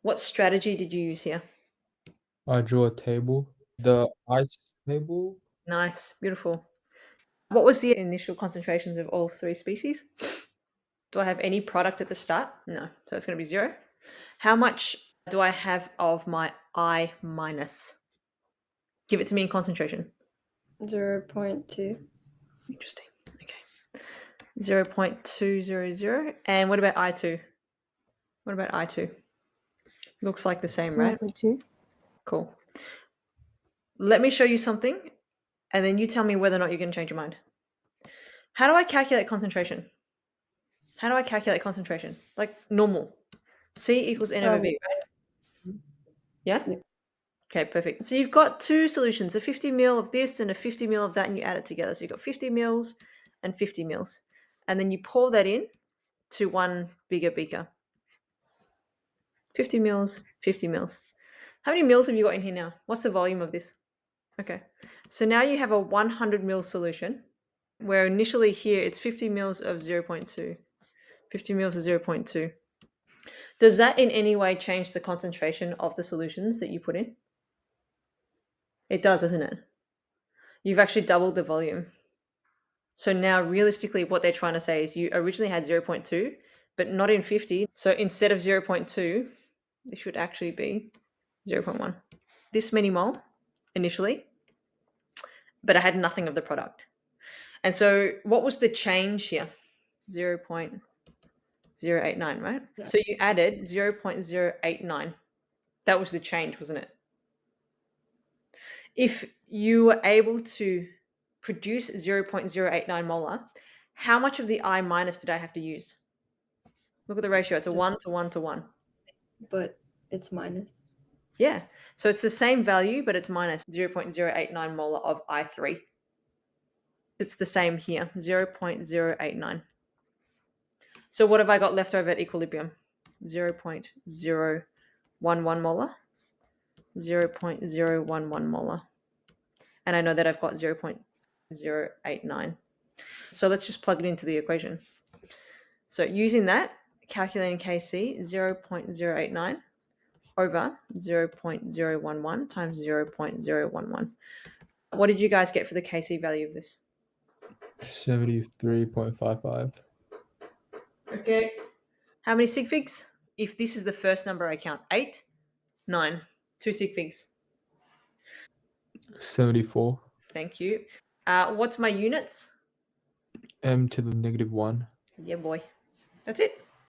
What strategy did you use here? I drew a table. The ice table, Nice, beautiful. What was the initial concentrations of all three species? Do I have any product at the start? No, so it's going to be 0. How much do I have of my I minus? Give it to me in concentration. 0.2. Interesting. Okay. 0.200. And what about I2? What about I2? Looks like the same, right? 0.2. Cool. Let me show you something, and then you tell me whether or not you're going to change your mind. How do I calculate concentration? How do I calculate concentration? Like normal. C equals N over V, right? Yeah? Yeah. Okay, perfect. So you've got two solutions, a 50 ml of this and a 50 ml of that, and you add it together. So you've got 50 mils and 50 mils. And then you pour that in to one bigger beaker. 50 mils, 50 mils. How many mils have you got in here now? What's the volume of this? Okay. So now you have a 100 ml solution, where initially here it's 50 mils of 0.2. 50 mils of 0.2. Does that in any way change the concentration of the solutions that you put in? It does, doesn't it? You've actually doubled the volume. So now realistically what they're trying to say is you originally had 0.2, but not in 50. So instead of 0.2, it should actually be 0.1. This many mole initially, but I had nothing of the product. And so what was the change here? 0.089, right? Yeah. So you added 0.089. That was the change, wasn't it? If you were able to produce 0.089 molar, how much of the I minus did I have to use? Look at the ratio. It's a 1 to 1 to 1. But it's minus. Yeah. So it's the same value, but it's minus 0.089 molar of I3. It's the same here, 0.089. So what have I got left over at equilibrium? 0.011 molar, 0.011 molar. And I know that I've got 0.089. So let's just plug it into the equation. So using that, calculating Kc, 0.089 over 0.011 times 0.011. What did you guys get for the Kc value of this? 73.55. Okay. How many sig figs? If this is the first number I count, 8, 9, 2 sig figs. 74. Thank you. What's my units? M to the -1. Yeah, boy. That's it.